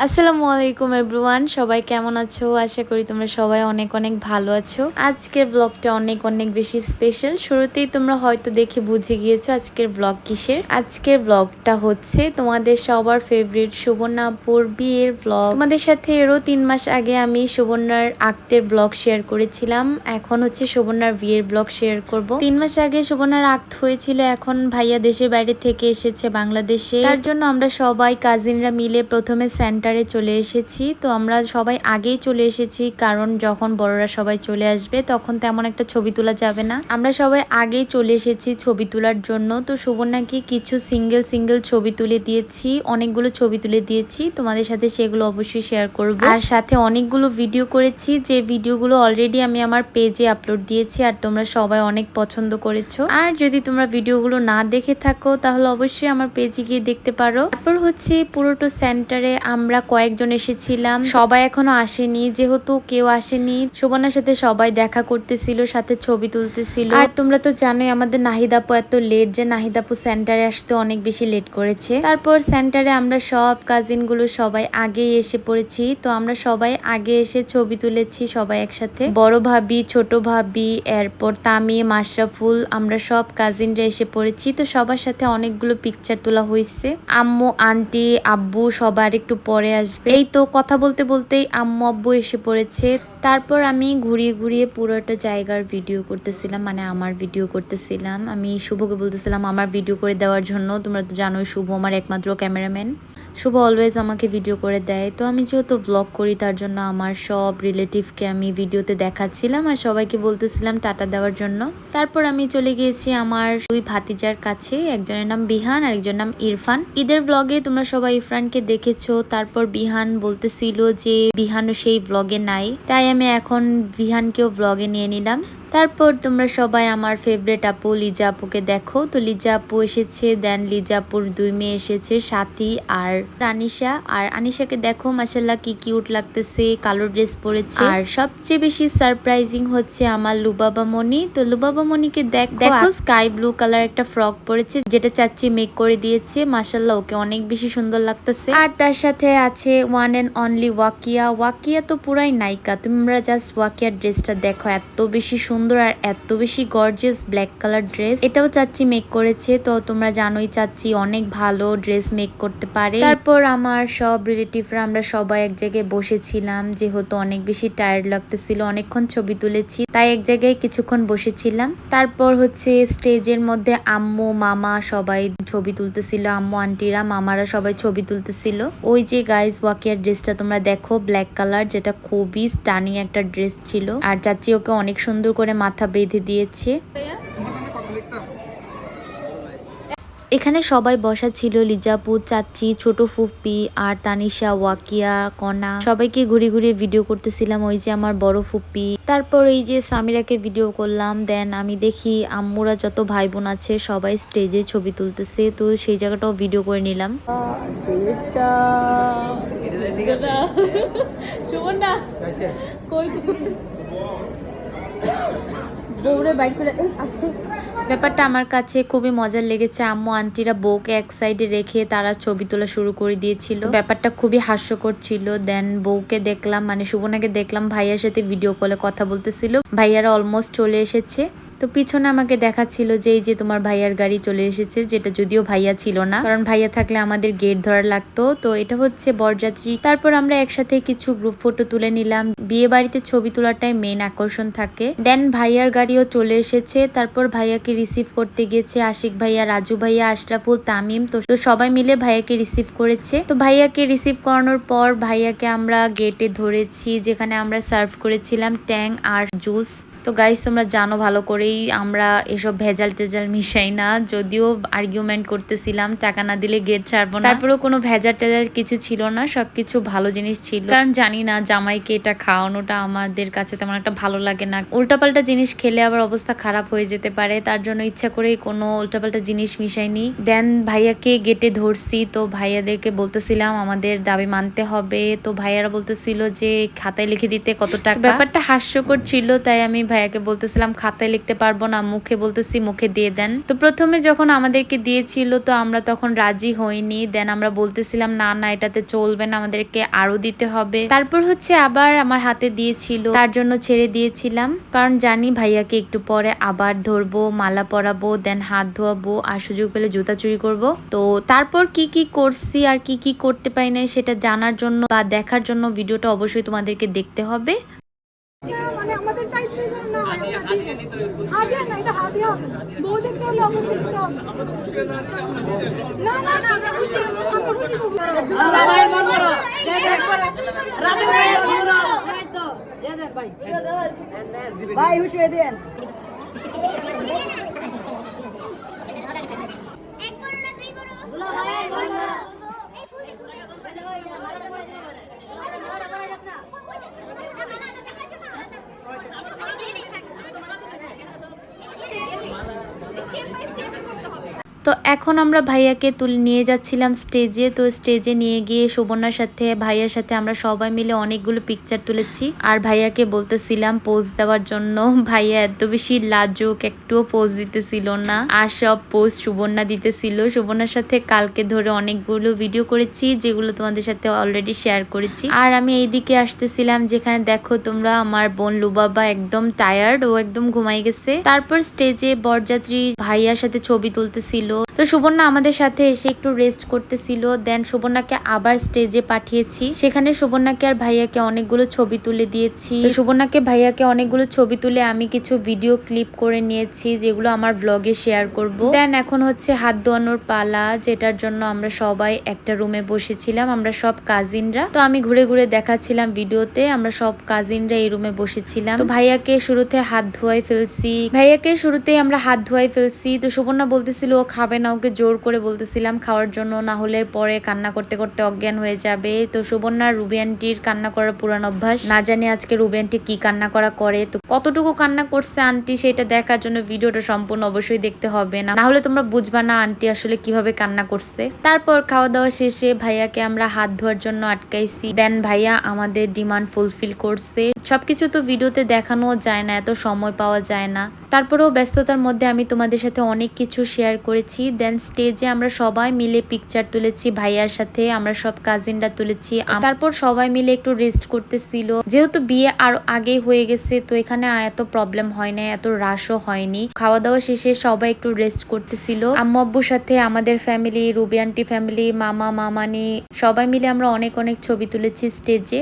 আসসালামু আলাইকুম এভরিওয়ান, সবাই কেমন আছো? আশা করি তোমরা সবাই অনেক অনেক ভালো আছো। আজকের ব্লগটা অনেক অনেক বেশি স্পেশাল। শুরুতেই তোমরা হয়তো দেখে বুঝে গিয়েছো আজকের ব্লগ কিসের। আজকের ব্লগটা হচ্ছে তোমাদের সবার ফেভারিট সুবর্ণা আপুর বিয়ের ব্লগ। তোমাদের সাথে এরও 3 মাস আগে আমি সুবর্ণার আক্তের ব্লগ শেয়ার করেছিলাম, এখন হচ্ছে সুবর্ণার বিয়ের ব্লগ শেয়ার করব। 3 মাস আগে সুবর্ণার আক্ত হয়েছিল, এখন ভাইয়া দেশের বাইরে থেকে এসেছে বাংলাদেশে। তার জন্য আমরা সবাই কাজিনরা মিলে প্রথমে সেন্টারে চলে এসেছি। তো আমরা সবাই আগেই চলে এসেছি, কারণ যখন বড়রা সবাই চলে আসবে তখন তেমন একটা ছবি তোলা যাবে না। আমরা সবাই আগেই চলে এসেছি ছবি তোলার জন্য। তো সুবর্ণাকে কিছু সিঙ্গেল সিঙ্গেল ছবি তুলে দিয়েছি, অনেকগুলো ছবি তুলে দিয়েছি, তোমাদের সাথে সেগুলো অবশ্যই শেয়ার করব। আর সাথে অনেকগুলো ভিডিও করেছি, যে ভিডিওগুলো অলরেডি আমি আমার পেজে আপলোড দিয়েছি আর তোমরা সবাই অনেক পছন্দ করেছো। আর যদি তোমরা ভিডিওগুলো না দেখে থাকো তাহলে অবশ্যই আমার পেজে গিয়ে দেখতে পারো। তারপর হচ্ছে পুরোটো সেন্টারে আমরা কয়েকজন এসেছিলাম, সবাই এখনো আসেনি, যেহেতু কেউ আসেনি সুবর্ণার সাথে সবাই দেখা করতেছিল, সাথে ছবি তুলতেছিল। আর তোমরা তো জানোই আমাদের নাহিদ আপু এত লেট, যে নাহিদ আপু সেন্টারে আসতে অনেক বেশি লেট করেছে। তারপর সেন্টারে আমরা সব কাজিন গুলো সবাই আগেই এসে পড়েছি। তো আমরা সবাই আগে এসে ছবি তুলেছি সবাই একসাথে, বড় ভাবি, ছোট ভাবি, এরপর তামিম, আশরাফুল, আমরা সব কাজিনরা এসে পড়েছি। তো সবার সাথে অনেকগুলো পিকচার তোলা হয়েছে। আম্মু, আন্টি, আব্বু সবার একটু পরে আসবে। এই তো কথা বলতে বলতেই আম্মু আব্বু এসে পড়েছে। তারপর আমি ঘুরিয়ে ঘুরিয়ে পুরোটা জায়গার ভিডিও করতেছিলাম, মানে আমার ভিডিও করতেছিলাম। আমি শুভকে বলতেছিলাম আমার ভিডিও করে দেওয়ার জন্য। তোমরা তো জানোই শুভ আমার একমাত্র ক্যামেরাম্যান, শুভ অলওয়েজ আমাকে ভিডিও করে দেয়। তো আমি যেহেতু ব্লগ করি তার জন্য আমার সব রিলেটিভকে আমি ভিডিওতে দেখাচ্ছিলাম আর সবাইকে বলতেছিলাম টাটা দেওয়ার জন্য। তারপর আমি চলে গিয়েছি আমার 2 ভাতিজার কাছে, একজনের নাম বিহান আর একজনের নাম ইরফান। ঈদের ব্লগে তোমরা সবাই ইরফানকে দেখেছো। তারপর বিহান বলতেছিল যে বিহানও সেই ব্লগে নাই, তাই আমি এখন বিহানকেও ব্লগে নিয়ে নিলাম। তারপর তোমরা সবাই আমার ফেভারিট আপু লিজা আপুকে দেখো। তো লিজা আপু এসেছে, দেন লিজা আপুর 2 মেয়ে এসেছে, সাথী আর আনিশা। আর আনিশাকে দেখো মাশাআল্লাহ কি কিউট লাগতেছে, কালো ড্রেস পরেছে। আর সবচেয়ে বেশি সারপ্রাইজিং হচ্ছে আমার লুবাবা মনি। তো লুবাবা মনিকে দেখো স্কাই ব্লু কালার একটা ফ্রক পরেছে, যেটা চাচ্চি মেক করে দিয়েছে। মাশাআল্লাহ ওকে অনেক বেশি সুন্দর লাগতেছে। আর তার সাথে আছে ওয়ান এন্ড অনলি ওয়াকিয়া। ওয়াকিয়া তো পুরাই নায়িকা, তোমরা জাস্ট ওয়াকিয়ার ড্রেসটা দেখো, এত বেশি সুন্দর আর এত বেশি গর্জিয়াস ব্ল্যাক কালার ড্রেস। এটাও চাচ্চি মেক করেছে। তো তোমরা জানোই চাচ্চি অনেক ভালো ড্রেস মেক করতে পারে। তারপর আমার সব রিলেটিভরা আমরা সবাই এক জায়গায় বসেছিলাম, যেহেতু অনেক বেশি টায়ার্ড লাগতেছিল, অনেকক্ষণ ছবি তুলেছি, তাই এক জায়গায় কিছুক্ষণ বসেছিলাম। তারপর হচ্ছে স্টেজের মধ্যে আম্মু, মামা সবাই ছবি তুলতেছিল, আম্মু, আন্টিরা, মামারা সবাই ছবি তুলতেছিল। ওই যে গাইজ ওয়াকিয়ার ড্রেসটা তোমরা দেখো, ব্ল্যাক কালার, যেটা খুবই স্টানিং একটা ড্রেস ছিল। আর চাচ্চি ওকে অনেক সুন্দর করে মাথা বেঁধে দিয়েছে। এখানে সবাই বসা ছিল, লিজাপু, চাচ্চি, ছোট ফুপ্পি আর তানিশা, ওয়াকিয়া, কনা, সবাইকে ঘুরে ঘুরে ভিডিও করতেছিলাম। ওই যে আমার বড় ফুপ্পি, তারপর এই যে সামিরাকে ভিডিও করলাম। দেন আমি দেখি আম্মুরা যত ভাই বোন আছে সবাই স্টেজে ছবি তুলতেছে, তো সেই জায়গাটাও ভিডিও করে নিলাম। ব্যাপারটা আমার কাছে খুবই মজার লেগেছে। আম্মু আন্টিরা বউকে এক সাইডে রেখে তারা ছবি তোলা শুরু করে দিয়েছিল, ব্যাপারটা খুবই হাস্যকর ছিল। দেন বউকে দেখলাম, মানে সুবর্ণাকে দেখলাম ভাইয়ার সাথে ভিডিও কলে কথা বলতেছিল। ভাইয়ারা অলমোস্ট চলে এসেছে। তো পিছনে আমাকে দেখাচ্ছিল যে এই যে তোমার ভাইয়ার গাড়ি চলে এসেছে, যেটা যদিও ভাইয়া ছিল না, কারণ ভাইয়া থাকলে আমাদের গেট ধরা লাগতো। তো এটা হচ্ছে বরযাত্রী। তারপর আমরা একসাথে কিছু গ্রুপ ফটো তুলে নিলাম। বিয়ে বাড়িতে ছবি তোলাটাই মেন আকর্ষণ থাকে। দেন ভাইয়ার গাড়িও চলে এসেছে। তারপর ভাইয়াকে রিসিভ করতে গেছে আশিক ভাইয়া, রাজু ভাইয়া, আশরাফুল, তামিম। তো সবাই মিলে ভাইয়াকে রিসিভ করেছে। তো ভাইয়াকে রিসিভ করানোর পর ভাইয়াকে আমরা গেটে ধরেছি, যেখানে আমরা সার্ভ করেছিলাম ট্যাং আর জুস। তো গাইস তোমরা জানো ভালো করেই আমরা এসব ভেজাল টেজাল মিশাই না, যদিও আর্গুমেন্ট করতেছিলাম টাকা না দিলে গেট ছাড়বো না, তারপরেও কোনো ভেজাল টেজাল কিছু ছিল না, সবকিছু ভালো জিনিস ছিল। কারণ জানি না জামাইকে এটা খাওয়ানোটা আমাদের কাছে তেমন একটা ভালো লাগে না, উল্টাপাল্টা জিনিস খেলে আবার অবস্থা খারাপ হয়ে যেতে পারে, তার জন্য ইচ্ছা করেই কোনো উল্টাপাল্টা জিনিস মিশাইনি। দেন ভাইয়াকে গেটে ধরছি। তো ভাইয়াদেরকে বলতেছিলাম আমাদের দাবি মানতে হবে। তো ভাইয়ারা বলতেছিল যে খাতায় লিখে দিতে কত টাকা। ব্যাপারটা হাস্যকর ছিল, তাই আমি ভাইয়াকে বলতেছিলাম খাতায় লিখতে পারবো না, মুখে বলতেছি মুখে দিয়ে দেন। তো প্রথমে যখন আমাদেরকে দিয়েছিল তো আমরা তখন রাজি হইনি, দেন আমরা বলতেছিলাম না না এটাতে চলবে না, আমাদেরকে আরো দিতে হবে। তারপর হচ্ছে আবার আমার হাতে দিয়েছিল, তার জন্য ছেড়ে দিয়েছিলাম, কারণ জানি ভাইয়াকে একটু পরে আবার ধরবো, মালা পরাবো, দেন হাত ধোয়াবো, আর সুযোগ পেলে জুতা চুরি করব। তো তারপর কি কি করছি আর কি কি করতে পারি নাই সেটা জানার জন্য বা দেখার জন্য ভিডিওটা অবশ্যই তোমাদেরকে দেখতে হবে। মানে আমাদের চাইতে না হাদিয়া না, এটা হাদিয়া হবে, বউ দেখতে হলে অবশ্যই দিতে হবে। না না না আমরা খুশি, আমরা খুশি করব। আল্লাহ ভাই মন করো, রাতে ভাই মন করো, এই তো দে দেন ভাই, ভাই খুশি হয়ে দেন। এক করো না দুই করো, দুলা ভাই মন করো, এই ফুল ফুল তো এখন আমরা ভাইয়াকে তুলে নিয়ে যাচ্ছিলাম স্টেজে। তো স্টেজে নিয়ে গিয়ে সুবর্ণার সাথে ভাইয়ার সাথে আমরা সবাই মিলে অনেকগুলো পিকচার তুলেছি, আর ভাইয়াকে বলতেছিলাম পোজ দেওয়ার জন্য। ভাইয়া এত বেশি লাজুক, একটুও পোজ দিতেছিল না, আর সব পোজ সুবর্ণা দিতেছিল। সুবর্ণার সাথে কালকে ধরে অনেকগুলো ভিডিও করেছি যেগুলো তোমাদের সাথে অলরেডি শেয়ার করেছি। আর আমি এইদিকে আসতেছিলাম যেখানে দেখো তোমরা আমার বোন লুবাবা একদম টায়ার্ড, ও একদম ঘুমাই গেছে। তারপর স্টেজে বরযাত্রী ভাইয়ার সাথে ছবি তুলতেছিল। তো সুবর্ণা আমাদের সাথে এসে একটু রেস্ট করতেছিল, দেন সুবর্ণাকে আবার স্টেজে পাঠিয়েছি। সেখানে সুবর্ণাকে আর ভাইয়াকে অনেকগুলো ছবি তুলে দিয়েছি। তো সুবর্ণাকে ভাইয়াকে অনেকগুলো ছবি তুলে আমি কিছু ভিডিও ক্লিপ করে নিয়েছি যেগুলো আমার ব্লগে শেয়ার করব। দেন এখন হচ্ছে হাত ধোয়ানোর পালা, যেটার জন্য আমরা সবাই একটা রুমে বসেছিলাম, আমরা সব কাজিনরা। তো আমি ঘুরে ঘুরে দেখাচ্ছিলাম ভিডিওতে, আমরা সব কাজিনরা এই রুমে বসেছিলাম। তো ভাইয়াকে শুরুতে হাত ধোয়াই ফেলছি, আমরা হাত ধোয়াই ফেলছি। তো সুবর্ণা বলতেছিল ও খাবে না, ওকে জোর করে বলতেছিলাম খাওয়ার জন্য, না হলে পরে কান্না করতে করতে অজ্ঞান হয়ে যাবে। তো সুবর্ণা রুবি আন্টির কান্না করার পুরান অভ্যাস, না জানি আজকে রুবি আন্টি কি কান্না করা করে। তো কতটুকু কান্না করছে আন্টি সেটা দেখার জন্য ভিডিওটা সম্পূর্ণ অবশ্যই দেখতে হবে, না হলে তোমরা বুঝবা না আন্টি আসলে কিভাবে কান্না করছে। তারপর খাওয়া দাওয়া শেষে ভাইয়াকে আমরা হাত ধোয়ার জন্য আটকাইছি, দেন ভাইয়া আমাদের ডিমান্ড ফুলফিল করছে। সবকিছু তো ভিডিওতে দেখানো যায় না, এত সময় পাওয়া যায় না। তারপরেও ব্যস্ততার মধ্যে আমি তোমাদের সাথে অনেক কিছু শেয়ার করেছি। দেন স্টেজে আমরা সবাই মিলে পিকচার তুলেছি ভাইয়ার সাথে, আমরা সব কাজিনরা তুলেছি। তারপর সবাই মিলে একটু রেস্ট করতেছিল, যেহেতু বিয়ে আর আগেই হয়ে গেছে তো এখানে এত প্রবলেম হয় না, এত রাশও হয়নি। খাওয়া দাওয়া শেষে সবাই একটু রেস্ট করতেছিল। আম্মু আব্বুর সাথে আমাদের ফ্যামিলি, রুবি আন্টি ফ্যামিলি, মামা মামানি সবাই মিলে আমরা অনেক অনেক ছবি তুলেছি স্টেজে।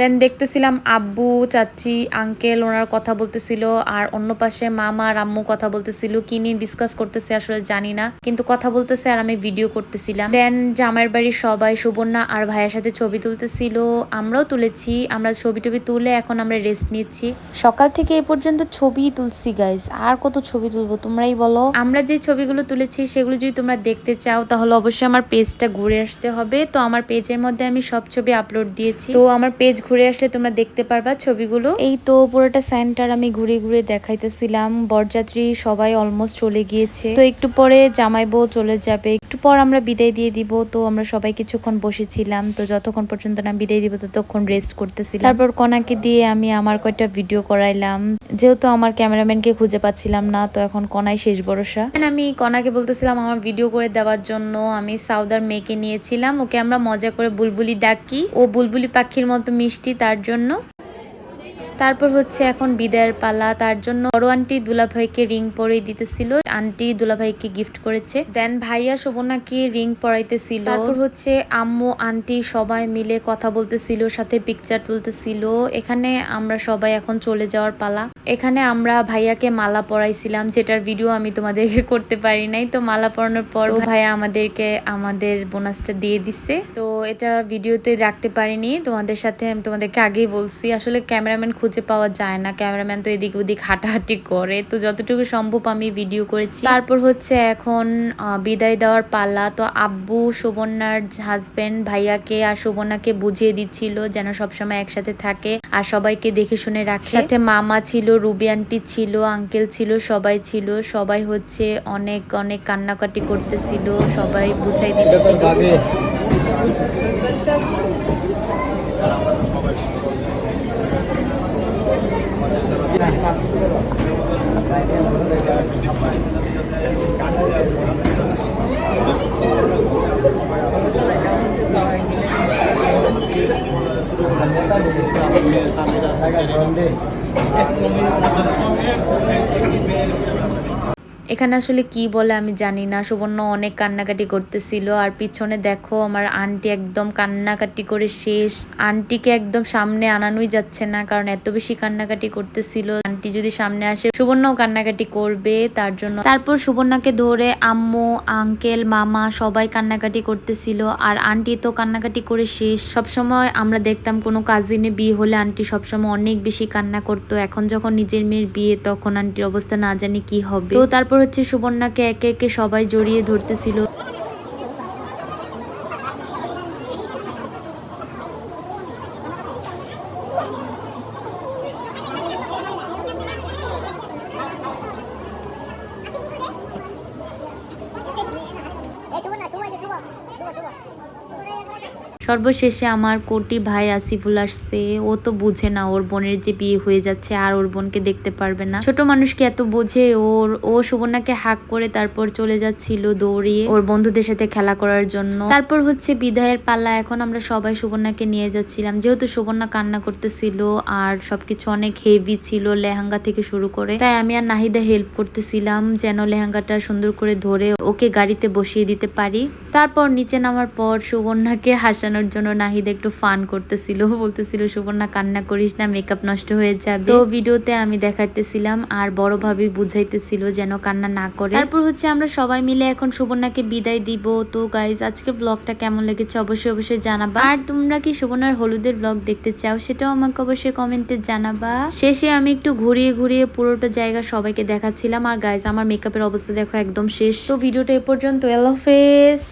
দেন দেখতেছিলাম আব্বু চাচি আঙ্কেল ওনার কথা বলতেছিল, আর অন্য পাশে মামা আর আম্মু কথা বলতেছিল, কি নিয়ে ডিসকাস করতেছে আসলে জানি না, কিন্তু কথা বলতেছে আর আমি ভিডিও করতেছিলাম। দেন জামাইয়ের বাড়ির সবাই সুবর্ণা আর ভাইয়ের সাথে ছবি তুলতেছিল, আমরাও তুলেছি। আমরা ছবি টবি তুলে এখন আমরা রেস্ট নিচ্ছি। সকাল থেকে এ পর্যন্ত ছবি তুলছি গাইস, আর কত ছবি তুলবো তোমরাই বলো। আমরা যে ছবিগুলো তুলেছি সেগুলো যদি তোমরা দেখতে চাও তাহলে অবশ্যই আমার পেজটা ঘুরে আসতে হবে। তো আমার পেজের মধ্যে আমি সব ছবি আপলোড দিয়েছি, তো আমার পেজ ঘুরে আসলে তোমরা দেখতে পারবা ছবিগুলো। এই তো পুরোটা সেন্টার আমি ঘুরে ঘুরে দেখাইতেছিলাম। বরযাত্রী সবাই অলমোস্ট চলে গিয়েছে, তো একটু পরে জামাই বউ চলে যাবে, একটু পর আমরা বিদায় দিয়ে দিব। তো আমরা সবাই কিছুক্ষণ বসেছিলাম, তো যতক্ষণ পর্যন্ত না বিদায় দিব ততক্ষণ রেস্ট করতেছিলাম। তারপর কনাকে দিয়ে আমি আমার কয়েকটা ভিডিও করাইলাম, যেহেতু আমার ক্যামেরাম্যানকে খুঁজে পাচ্ছিলাম না, তো এখন কনাই শেষ ভরসা। আমি কনাকে বলতেছিলাম আমার ভিডিও করে দেওয়ার জন্য। আমি সাউদার মেয়েকে নিয়েছিলাম, ওকে আমরা মজা করে বুলবুলি ডাকি, ও বুলবুলি পাখির মতো মিষ্টি, তার জন্য। তারপর হচ্ছে এখন বিদায়ের পালা, তার জন্য বড় আন্টি দুলাভাইকে রিং পরিয়ে দিতেছিল, আন্টি দুলাভাইকে গিফট করেছে। দেন ভাইয়া শোভনাকে রিং পরাইতেছিল। তারপর হচ্ছে আম্মু আন্টি সবাই মিলে কথা বলতেছিল, সাথে পিকচার তুলতেছিল। এখানে আমরা সবাই এখন চলে যাওয়ার পালা। এখানে আমরা ভাইয়াকে মালা পরাইছিলাম, যেটার ভিডিও আমি তোমাদেরকে করতে পারি নাই। তো মালা পরানোর পর ভাইয়া আমাদেরকে আমাদের বোনাসটা দিয়ে দিচ্ছে, তো এটা ভিডিওতে রাখতে পারিনি তোমাদের সাথে। আমি তোমাদেরকে আগেই বলছি আসলে ক্যামেরাম্যান খুঁজে পাওয়া যায় না, ক্যামেরাম্যান তো এদিক ওদিক হাঁটাহাঁটি করে, তো যতটুকু সম্ভব আমি ভিডিও করেছি। তারপর হচ্ছে এখন বিদায় দেওয়ার পালা। তো আব্বু সুবর্ণার হাজবেন্ড ভাইয়াকে আর সুবর্ণাকে বুঝিয়ে দিচ্ছিল যেন সবসময় একসাথে থাকে আর সবাইকে দেখে শুনে রাখে। সাথে মামা ছিল, রুবি আন্টি ছিল, আঙ্কেল ছিল, সবাই ছিল। সবাই হচ্ছে অনেক অনেক কান্নাকাটি করতেছিল, সবাই বুঝাই দিতেছিল। এখানে আসলে কি বলে আমি জানি না। সুবর্ণ অনেক কান্নাকাটি করতেছিল আর পিছনে দেখো আমার আন্টি একদম কান্নাকাটি করে শেষ। আন্টিকে একদম সামনে আনানোই যাচ্ছে না, কারণ এত বেশি কান্নাকাটি করতেছিল। আন্টি যদি সামনে আসে সুবর্ণও কান্নাকাটি করবে, তার জন্য। তারপর সুবর্ণাকে ধরে আম্মু, আঙ্কেল, মামা সবাই কান্নাকাটি করতেছিল আর আন্টি তো কান্নাকাটি করে শেষ। সবসময় আমরা দেখতাম কোনো কাজিনে বিয়ে হলে আন্টি সবসময় অনেক বেশি কান্না করতো। এখন যখন নিজের মেয়ের বিয়ে, তখন আন্টির অবস্থা না জানি কি হবে। তো তারপর হচ্ছে সুবর্ণাকে একে একে সবাই জড়িয়ে ধরতেছিল। সর্বশেষে আমার কোটি ভাই আসিফুল আসছে। ও তো বুঝে না ওর বোনের যে বিয়ে হয়ে যাচ্ছে আর ওর বোনকে দেখতে পারবে না। ছোট মানুষকে এত বোঝে। ও সুবর্ণাকে হাক করে তারপর চলে যাচ্ছিল দৌড়িয়ে ওর বন্ধুদের সাথে খেলা করার জন্য। তারপর হচ্ছে বিদায়ের পালা। এখন আমরা সবাই সুবর্ণাকে নিয়ে যাচ্ছিলাম, যেহেতু সুবর্ণা কান্না করতেছিল আর সবকিছু অনেক হেভি ছিল, লেহেঙ্গা থেকে শুরু করে। তাই আমি আর নাহিদা হেল্প করতেছিলাম যেন লেহেঙ্গাটা সুন্দর করে ধরে ওকে গাড়িতে বসিয়ে দিতে পারি। তারপর নিচে নামার পর সুবর্ণাকে হাসানোর জন্য নাহিদ একটু ফান করতেছিল, বলতেছিল সুবর্ণা কান্না করিস না, মেকআপ নষ্ট হয়ে যাবে। তো ভিডিওতে আমি দেখাইতেছিলাম আর বড় ভাবি বুঝাইতেছিল যেন কান্না না করে। তারপর হচ্ছে আমরা সবাই মিলে এখন সুবর্ণাকে বিদায় দিব। তো গাইজ, আজকে ব্লগটা কেমন লেগেছে অবশ্যই জানাবা। আর তোমরা কি সুবর্ণার হলুদের ব্লগ দেখতে চাও সেটাও আমাকে অবশ্যই কমেন্টে জানাবা। শেষে আমি একটু ঘুরিয়ে ঘুরিয়ে পুরোটা জায়গা সবাইকে দেখাচ্ছিলাম। আর গাইজ, আমার মেকআপের অবস্থা দেখো একদম শেষ। তো ভিডিওটা এ পর্যন্ত। আল্লাহ হাফেজ।